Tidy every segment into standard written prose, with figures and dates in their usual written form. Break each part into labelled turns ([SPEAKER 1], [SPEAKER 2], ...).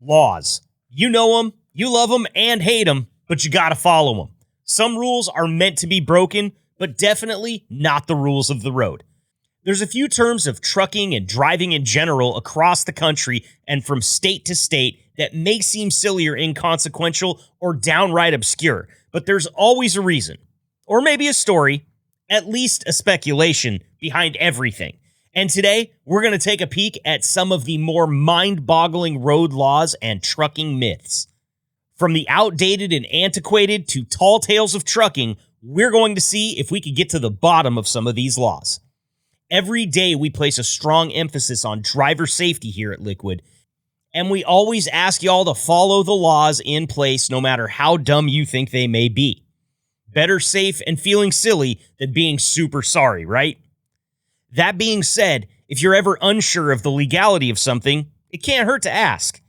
[SPEAKER 1] Laws. You know them, you love them, and hate them, but you gotta follow them. Some rules are meant to be broken, but definitely not the rules of the road. There's a few terms of trucking and driving in general across the country and from state to state that may seem silly or inconsequential or downright obscure, but there's always a reason, or maybe a story, at least a speculation behind everything. And today, we're going to take a peek at some of the more mind-boggling road laws and trucking myths. From the outdated and antiquated to tall tales of trucking, we're going to see if we can get to the bottom of some of these laws. Every day, we place a strong emphasis on driver safety here at Liquid, and we always ask y'all to follow the laws in place no matter how dumb you think they may be. Better safe and feeling silly than being super sorry, right? That being said, if you're ever unsure of the legality of something, it can't hurt to ask.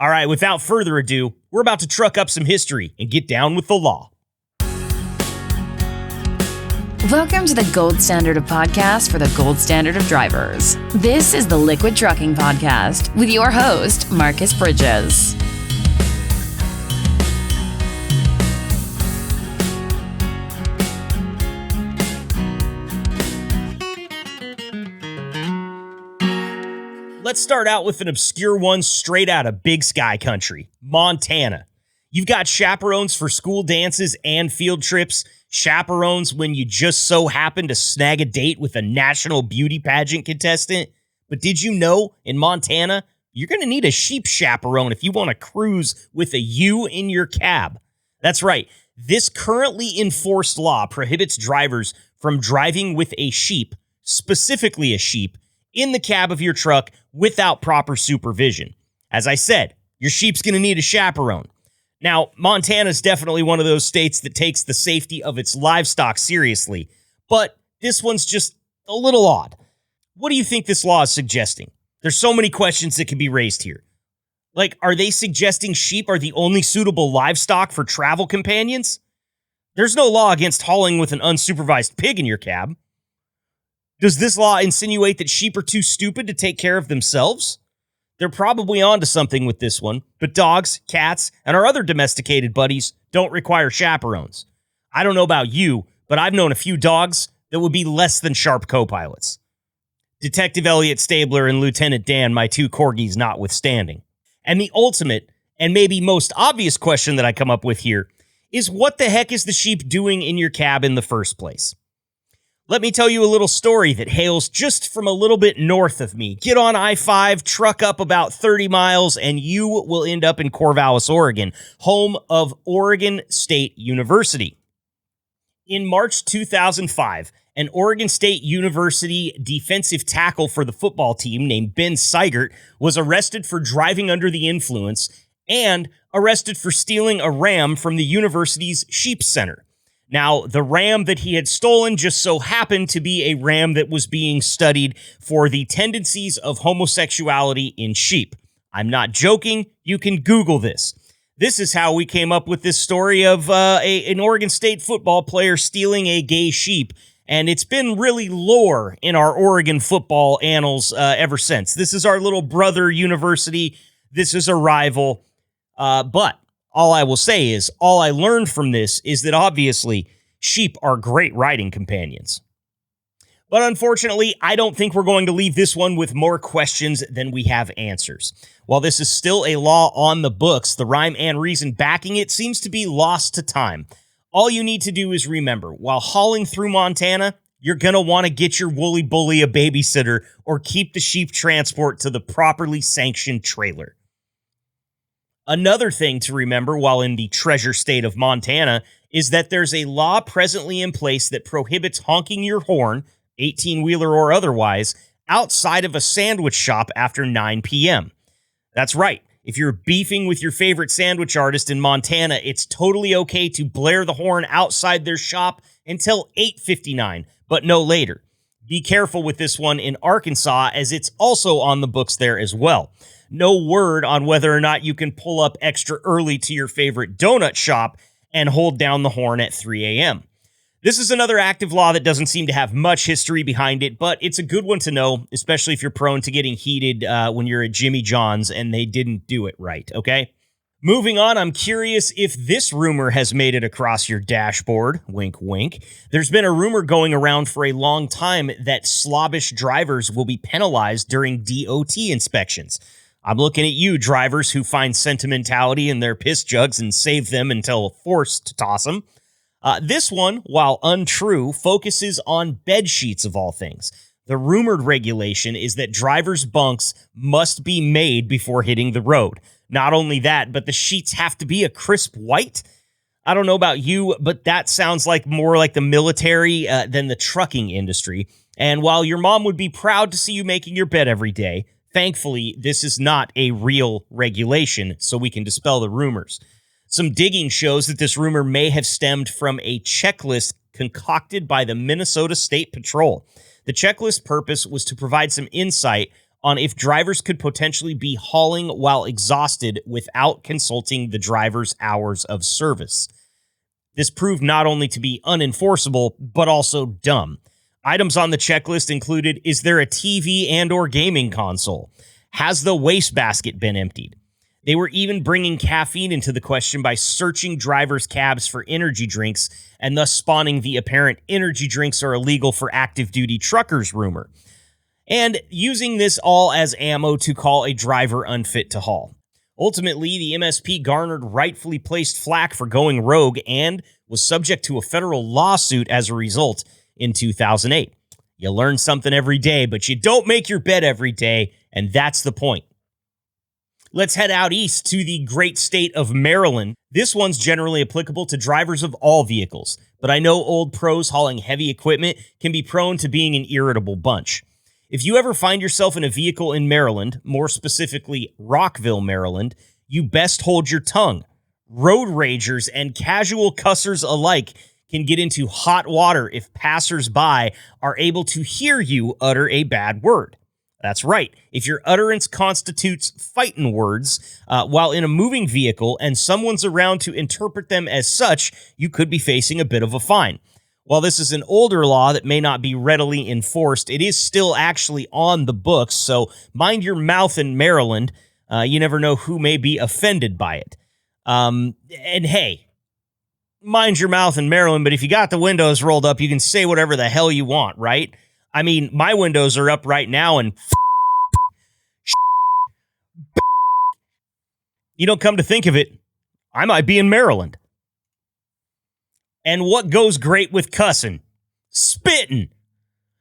[SPEAKER 1] All right, without further ado, we're about to truck up some history and get down with the law.
[SPEAKER 2] Welcome to the gold standard of podcasts for the gold standard of drivers. This is the Liquid Trucking Podcast with your host, Marcus Bridges.
[SPEAKER 1] Let's start out with an obscure one straight out of Big Sky Country, Montana. You've got chaperones for school dances and field trips, chaperones when you just so happen to snag a date with a national beauty pageant contestant. But did you know in Montana, you're going to need a sheep chaperone if you want to cruise with a ewe in your cab? That's right. This currently enforced law prohibits drivers from driving with a sheep, specifically a sheep, in the cab of your truck without proper supervision. As I said, your sheep's going to need a chaperone. Now, Montana's definitely one of those states that takes the safety of its livestock seriously, but this one's just a little odd. What do you think this law is suggesting? There's so many questions that can be raised here. Like, are they suggesting sheep are the only suitable livestock for travel companions? There's no law against hauling with an unsupervised pig in your cab. Does this law insinuate that sheep are too stupid to take care of themselves? They're probably onto something with this one, but dogs, cats, and our other domesticated buddies don't require chaperones. I don't know about you, but I've known a few dogs that would be less than sharp co-pilots. Detective Elliot Stabler and Lieutenant Dan, my two corgis notwithstanding. And the ultimate, and maybe most obvious question that I come up with here is what the heck is the sheep doing in your cab in the first place? Let me tell you a little story that hails just from a little bit north of me. Get on I-5, truck up about 30 miles, and you will end up in Corvallis, Oregon, home of Oregon State University. In March 2005, an Oregon State University defensive tackle for the football team named Ben Seigert was arrested for driving under the influence and arrested for stealing a ram from the university's sheep center. Now, the ram that he had stolen just so happened to be a ram that was being studied for the tendencies of homosexuality in sheep. I'm not joking. You can Google this. This is how we came up with this story of an Oregon State football player stealing a gay sheep, and it's been really lore in our Oregon football annals ever since. This is our little brother university. This is a rival, but all I will say is, all I learned from this is that obviously sheep are great riding companions. But unfortunately, I don't think we're going to leave this one with more questions than we have answers. While this is still a law on the books, the rhyme and reason backing it seems to be lost to time. All you need to do is remember, while hauling through Montana, you're going to want to get your woolly bully a babysitter or keep the sheep transport to the properly sanctioned trailer. Another thing to remember while in the treasure state of Montana is that there's a law presently in place that prohibits honking your horn, 18-wheeler or otherwise, outside of a sandwich shop after 9 p.m. That's right. If you're beefing with your favorite sandwich artist in Montana, it's totally okay to blare the horn outside their shop until 8:59, but no later. Be careful with this one in Arkansas, as it's also on the books there as well. No word on whether or not you can pull up extra early to your favorite donut shop and hold down the horn at 3 a.m. This is another active law that doesn't seem to have much history behind it, but it's a good one to know, especially if you're prone to getting heated when you're at Jimmy John's and they didn't do it right, okay? Moving on, I'm curious if this rumor has made it across your dashboard. Wink, wink. There's been a rumor going around for a long time that slobbish drivers will be penalized during DOT inspections. I'm looking at you, drivers who find sentimentality in their piss jugs and save them until forced to toss them. This one, while untrue, focuses on bed sheets of all things. The rumored regulation is that drivers' bunks must be made before hitting the road. Not only that, but the sheets have to be a crisp white. I don't know about you, but that sounds like more like the military than the trucking industry. And while your mom would be proud to see you making your bed every day, thankfully, this is not a real regulation, so we can dispel the rumors. Some digging shows that this rumor may have stemmed from a checklist concocted by the Minnesota State Patrol. The checklist purpose was to provide some insight on if drivers could potentially be hauling while exhausted without consulting the driver's hours of service. This proved not only to be unenforceable, but also dumb. Items on the checklist included, is there a TV and or gaming console? Has the wastebasket been emptied? They were even bringing caffeine into the question by searching drivers' cabs for energy drinks and thus spawning the apparent energy drinks are illegal for active duty truckers rumor. And using this all as ammo to call a driver unfit to haul. Ultimately, the MSP garnered rightfully placed flack for going rogue and was subject to a federal lawsuit as a result in 2008. You learn something every day, but you don't make your bed every day, and that's the point. Let's head out east to the great state of Maryland. This one's generally applicable to drivers of all vehicles, but I know old pros hauling heavy equipment can be prone to being an irritable bunch. If you ever find yourself in a vehicle in Maryland, more specifically Rockville, Maryland, you best hold your tongue. Road ragers and casual cussers alike can get into hot water if passers-by are able to hear you utter a bad word. That's right. If your utterance constitutes fighting words while in a moving vehicle and someone's around to interpret them as such, you could be facing a bit of a fine. While this is an older law that may not be readily enforced, it is still actually on the books, so mind your mouth in Maryland. You never know who may be offended by it. And hey, mind your mouth in Maryland, but if you got the windows rolled up, you can say whatever the hell you want, right? I mean, my windows are up right now, and you don't come to think of it, I might be in Maryland. And what goes great with cussing? Spitting.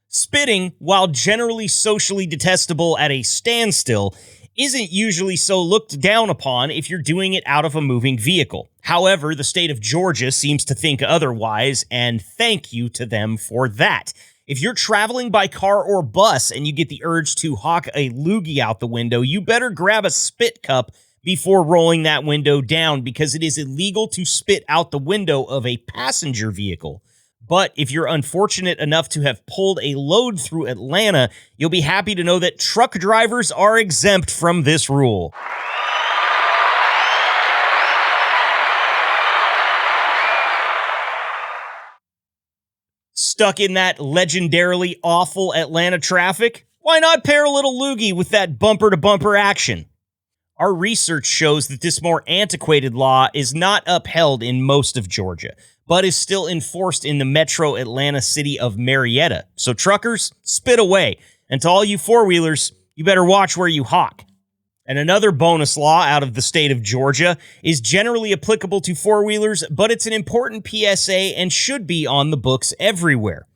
[SPEAKER 1] Spitting, while generally socially detestable at a standstill, isn't usually so looked down upon if you're doing it out of a moving vehicle. However, the state of Georgia seems to think otherwise, and thank you to them for that. If you're traveling by car or bus and you get the urge to hawk a loogie out the window, you better grab a spit cup before rolling that window down, because it is illegal to spit out the window of a passenger vehicle. But if you're unfortunate enough to have pulled a load through Atlanta, you'll be happy to know that truck drivers are exempt from this rule. Stuck in that legendarily awful Atlanta traffic? Why not pair a little loogie with that bumper-to-bumper action? Our research shows that this more antiquated law is not upheld in most of Georgia, but is still enforced in the metro Atlanta city of Marietta. So truckers, spit away. And to all you four-wheelers, you better watch where you hawk. And another bonus law out of the state of Georgia is generally applicable to four-wheelers, but it's an important PSA and should be on the books everywhere.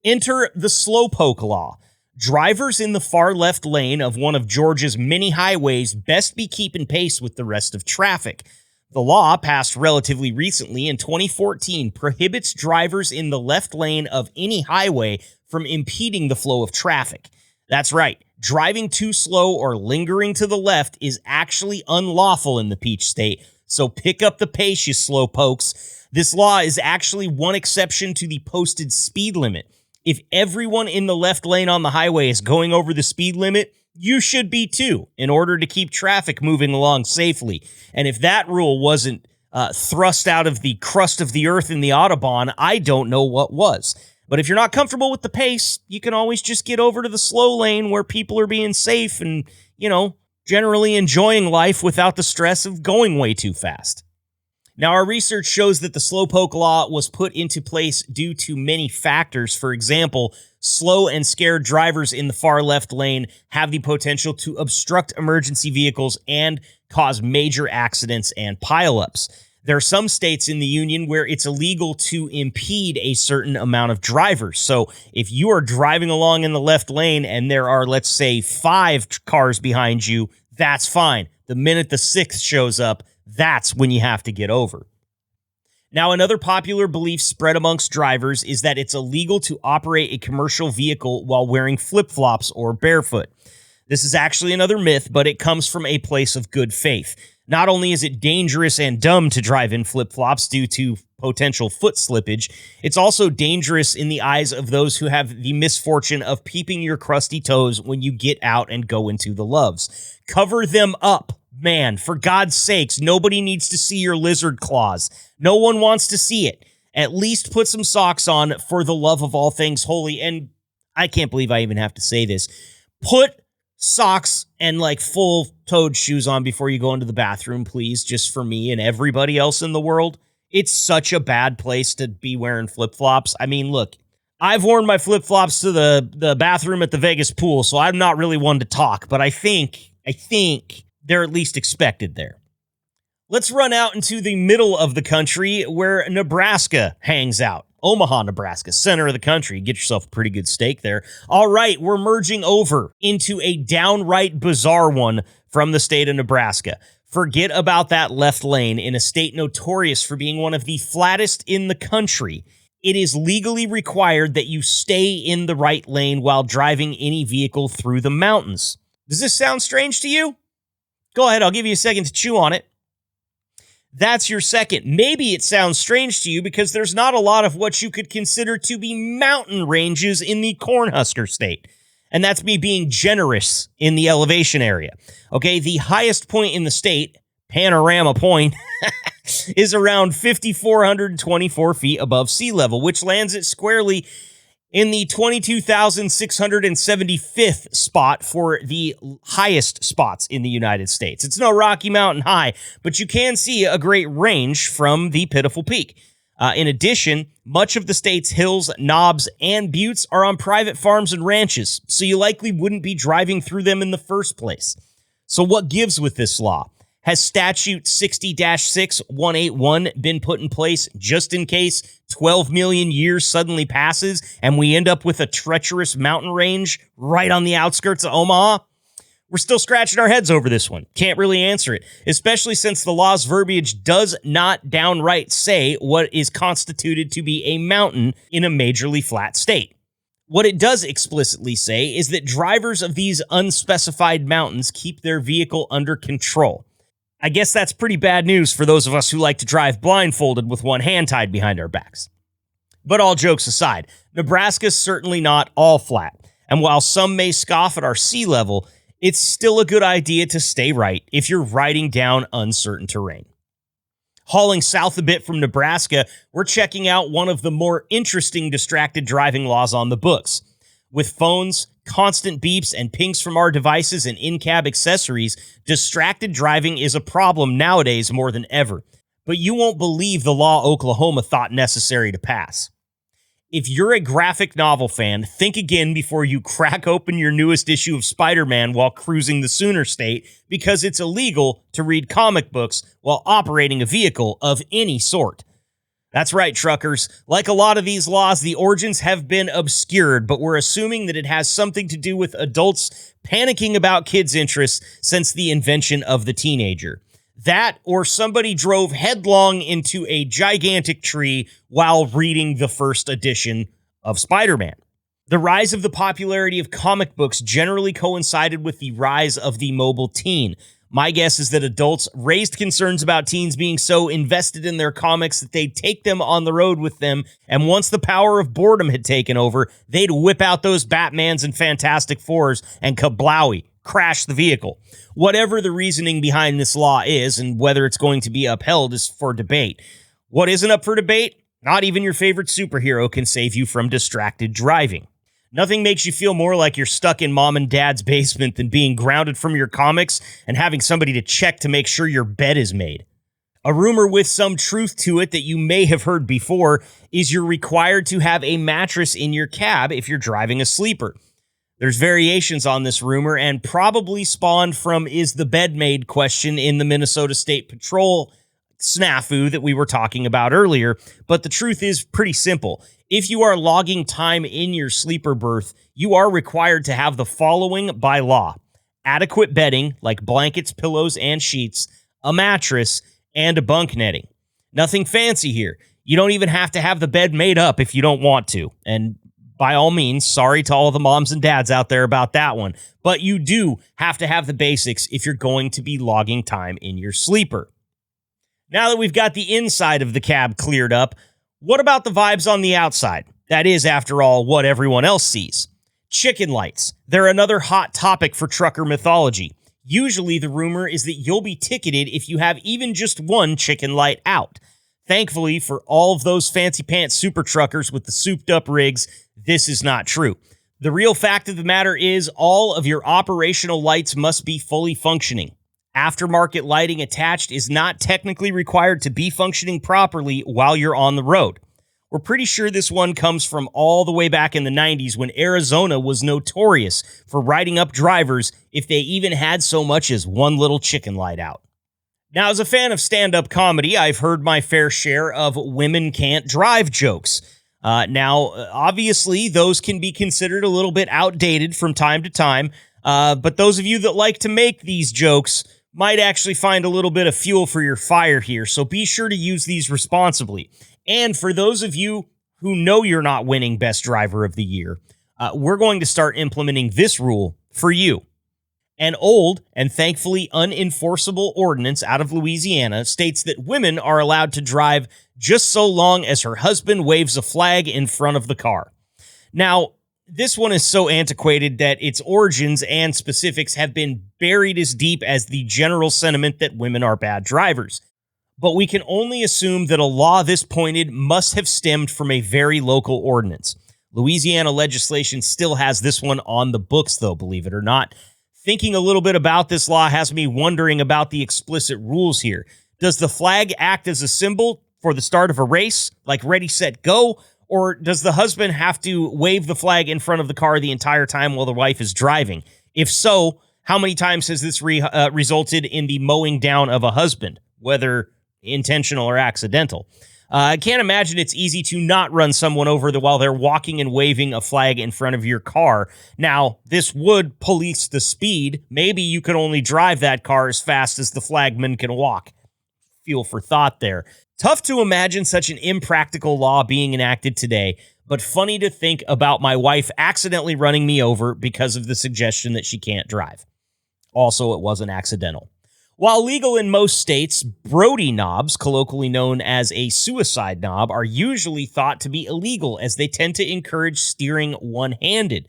[SPEAKER 1] Enter the slowpoke law. Drivers in the far left lane of one of Georgia's many highways best be keeping pace with the rest of traffic. The law, passed relatively recently in 2014, prohibits drivers in the left lane of any highway from impeding the flow of traffic. That's right. Driving too slow or lingering to the left is actually unlawful in the Peach State, so pick up the pace, you slowpokes. This law is actually one exception to the posted speed limit. If everyone in the left lane on the highway is going over the speed limit, you should be too, in order to keep traffic moving along safely. And if that rule wasn't thrust out of the crust of the earth in the Autobahn, I don't know what was. But if you're not comfortable with the pace, you can always just get over to the slow lane where people are being safe and, generally enjoying life without the stress of going way too fast. Now, our research shows that the slowpoke law was put into place due to many factors. For example, slow and scared drivers in the far left lane have the potential to obstruct emergency vehicles and cause major accidents and pileups. There are some states in the union where it's illegal to impede a certain amount of drivers. So if you are driving along in the left lane and there are, let's say, 5 cars behind you, that's fine. The minute the 6th shows up, that's when you have to get over. Now, another popular belief spread amongst drivers is that it's illegal to operate a commercial vehicle while wearing flip-flops or barefoot. This is actually another myth, but it comes from a place of good faith. Not only is it dangerous and dumb to drive in flip-flops due to potential foot slippage, it's also dangerous in the eyes of those who have the misfortune of peeping your crusty toes when you get out and go into the loves. Cover them up. Man, for God's sakes, nobody needs to see your lizard claws. No one wants to see it. At least put some socks on for the love of all things holy. And I can't believe I even have to say this. Put socks and full-toed shoes on before you go into the bathroom, please, just for me and everybody else in the world. It's such a bad place to be wearing flip-flops. I mean, look, I've worn my flip-flops to the bathroom at the Vegas pool, so I'm not really one to talk, but I think they're at least expected there. Let's run out into the middle of the country where Nebraska hangs out. Omaha, Nebraska, center of the country. Get yourself a pretty good steak there. All right, we're merging over into a downright bizarre one from the state of Nebraska. Forget about that left lane in a state notorious for being one of the flattest in the country. It is legally required that you stay in the right lane while driving any vehicle through the mountains. Does this sound strange to you? Go ahead, I'll give you a second to chew on it. That's your second. Maybe it sounds strange to you because there's not a lot of what you could consider to be mountain ranges in the Cornhusker State. And that's me being generous in the elevation area. Okay, the highest point in the state, Panorama Point, is around 5,424 feet above sea level, which lands it squarely in the 22,675th spot for the highest spots in the United States. It's no Rocky Mountain High, but you can see a great range from the pitiful peak. In addition, much of the state's hills, knobs, and buttes are on private farms and ranches, so you likely wouldn't be driving through them in the first place. So what gives with this law? Has Statute 60-6181 been put in place just in case 12 million years suddenly passes and we end up with a treacherous mountain range right on the outskirts of Omaha? We're still scratching our heads over this one. Can't really answer it, especially since the law's verbiage does not downright say what is constituted to be a mountain in a majorly flat state. What it does explicitly say is that drivers of these unspecified mountains keep their vehicle under control. I guess that's pretty bad news for those of us who like to drive blindfolded with one hand tied behind our backs. But all jokes aside, Nebraska's certainly not all flat. And while some may scoff at our sea level, it's still a good idea to stay right if you're riding down uncertain terrain. Hauling south a bit from Nebraska, we're checking out one of the more interesting distracted driving laws on the books. With phones, constant beeps, and pings from our devices and in-cab accessories, distracted driving is a problem nowadays more than ever. But you won't believe the law Oklahoma thought necessary to pass. If you're a graphic novel fan, think again before you crack open your newest issue of Spider-Man while cruising the Sooner State, because it's illegal to read comic books while operating a vehicle of any sort. That's right, truckers. Like a lot of these laws, the origins have been obscured, but we're assuming that it has something to do with adults panicking about kids' interests since the invention of the teenager. That, or somebody drove headlong into a gigantic tree while reading the first edition of Spider-Man. The rise of the popularity of comic books generally coincided with the rise of the mobile teen. My guess is that adults raised concerns about teens being so invested in their comics that they'd take them on the road with them, and once the power of boredom had taken over, they'd whip out those Batmans and Fantastic Fours and kablowie, crash the vehicle. Whatever the reasoning behind this law is and whether it's going to be upheld is for debate. What isn't up for debate? Not even your favorite superhero can save you from distracted driving. Nothing makes you feel more like you're stuck in mom and dad's basement than being grounded from your comics and having somebody to check to make sure your bed is made. A rumor with some truth to it that you may have heard before is you're required to have a mattress in your cab if you're driving a sleeper. There's variations on this rumor and probably spawned from is the bed made question in the Minnesota State Patrol snafu that we were talking about earlier. But the truth is pretty simple. If you are logging time in your sleeper berth, you are required to have the following by law: adequate bedding, like blankets, pillows, and sheets, a mattress, and a bunk netting. Nothing fancy here. You don't even have to have the bed made up if you don't want to. And by all means, sorry to all the moms and dads out there about that one, but you do have to have the basics if you're going to be logging time in your sleeper. Now that we've got the inside of the cab cleared up, what about the vibes on the outside? That is, after all, what everyone else sees. Chicken lights. They're another hot topic for trucker mythology. Usually the rumor is that you'll be ticketed if you have even just one chicken light out. Thankfully, for all of those fancy pants super truckers with the souped up rigs, this is not true. The real fact of the matter is all of your operational lights must be fully functioning. Aftermarket lighting attached is not technically required to be functioning properly while you're on the road. We're pretty sure this one comes from all the way back in the 90s when Arizona was notorious for writing up drivers if they even had so much as one little chicken light out. Now, as a fan of stand-up comedy, I've heard my fair share of women can't drive jokes. Obviously, those can be considered a little bit outdated from time to time, but those of you that like to make these jokes might actually find a little bit of fuel for your fire here, so be sure to use these responsibly. And for those of you who know you're not winning Best Driver of the Year, we're going to start implementing this rule for you. An old and thankfully unenforceable ordinance out of Louisiana states that women are allowed to drive just so long as her husband waves a flag in front of the car. Now, this one is so antiquated that its origins and specifics have been buried as deep as the general sentiment that women are bad drivers. But we can only assume that a law this pointed must have stemmed from a very local ordinance. Louisiana legislation still has this one on the books, though, believe it or not. Thinking a little bit about this law has me wondering about the explicit rules here. Does the flag act as a symbol for the start of a race, like ready, set, go? Or does the husband have to wave the flag in front of the car the entire time while the wife is driving? If so, how many times has this resulted in the mowing down of a husband, whether intentional or accidental? I can't imagine it's easy to not run someone over while they're walking and waving a flag in front of your car. Now, this would police the speed. Maybe you could only drive that car as fast as the flagman can walk. Fuel for thought there. Tough to imagine such an impractical law being enacted today, but funny to think about my wife accidentally running me over because of the suggestion that she can't drive. Also, it wasn't accidental. While legal in most states, Brody knobs, colloquially known as a suicide knob, are usually thought to be illegal as they tend to encourage steering one-handed.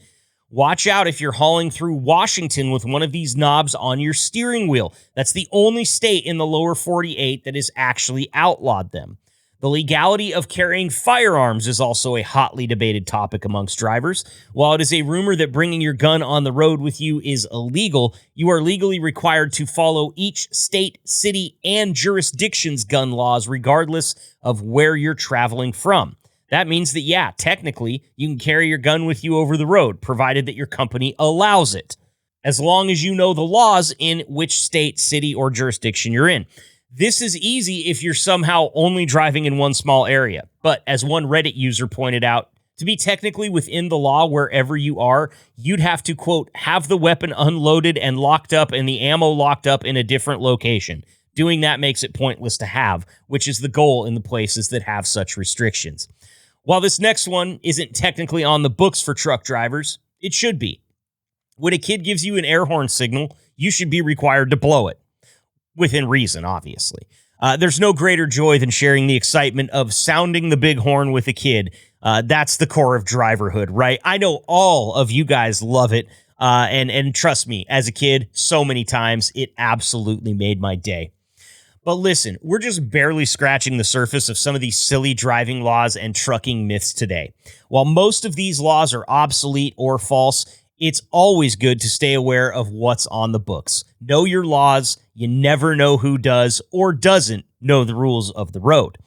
[SPEAKER 1] Watch out if you're hauling through Washington with one of these knobs on your steering wheel. That's the only state in the lower 48 that has actually outlawed them. The legality of carrying firearms is also a hotly debated topic amongst drivers. While it is a rumor that bringing your gun on the road with you is illegal, you are legally required to follow each state, city, and jurisdiction's gun laws regardless of where you're traveling from. That means that, yeah, technically, you can carry your gun with you over the road, provided that your company allows it, as long as you know the laws in which state, city, or jurisdiction you're in. This is easy if you're somehow only driving in one small area. But as one Reddit user pointed out, to be technically within the law wherever you are, you'd have to, quote, have the weapon unloaded and locked up and the ammo locked up in a different location. Doing that makes it pointless to have, which is the goal in the places that have such restrictions. While this next one isn't technically on the books for truck drivers, it should be. When a kid gives you an air horn signal, you should be required to blow it. Within reason, obviously. There's no greater joy than sharing the excitement of sounding the big horn with a kid. That's the core of driverhood, right? I know all of you guys love it. And trust me, as a kid, so many times, it absolutely made my day. But listen, we're just barely scratching the surface of some of these silly driving laws and trucking myths today. While most of these laws are obsolete or false, it's always good to stay aware of what's on the books. Know your laws. You never know who does or doesn't know the rules of the road.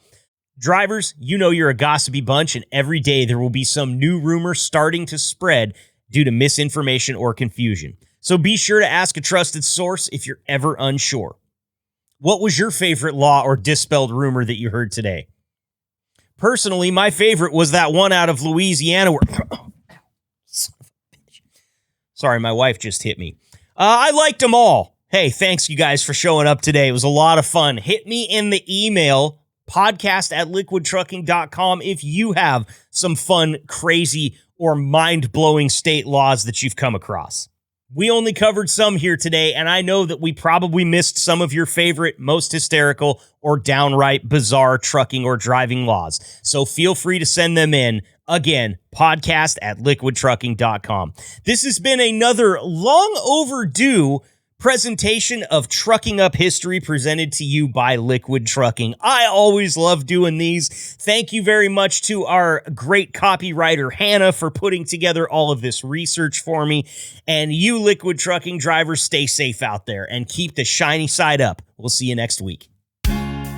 [SPEAKER 1] Drivers, you know you're a gossipy bunch, and every day there will be some new rumor starting to spread due to misinformation or confusion. So be sure to ask a trusted source if you're ever unsure. What was your favorite law or dispelled rumor that you heard today? Personally, my favorite was that one out of Louisiana where... Son of a bitch. Sorry, my wife just hit me. I liked them all. Hey, thanks you guys for showing up today. It was a lot of fun. Hit me in the email, podcast@liquidtrucking.com, if you have some fun, crazy, or mind-blowing state laws that you've come across. We only covered some here today, and I know that we probably missed some of your favorite, most hysterical, or downright bizarre trucking or driving laws. So feel free to send them in. Again, podcast@liquidtrucking.com. This has been another long overdue presentation of Trucking Up History presented to you by Liquid Trucking. I always love doing these. Thank you very much to our great copywriter, Hannah, for putting together all of this research for me. And you Liquid Trucking drivers, stay safe out there and keep the shiny side up. We'll see you next week.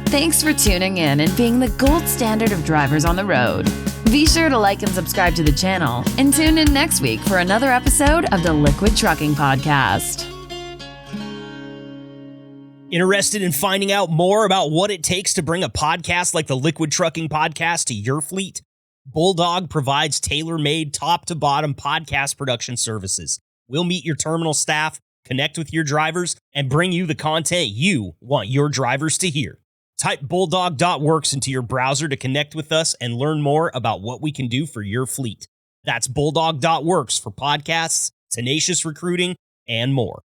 [SPEAKER 2] Thanks for tuning in and being the gold standard of drivers on the road. Be sure to like and subscribe to the channel and tune in next week for another episode of the Liquid Trucking Podcast.
[SPEAKER 1] Interested in finding out more about what it takes to bring a podcast like the Liquid Trucking Podcast to your fleet? Bulldog provides tailor-made top-to-bottom podcast production services. We'll meet your terminal staff, connect with your drivers, and bring you the content you want your drivers to hear. Type bulldog.works into your browser to connect with us and learn more about what we can do for your fleet. That's bulldog.works for podcasts, tenacious recruiting, and more.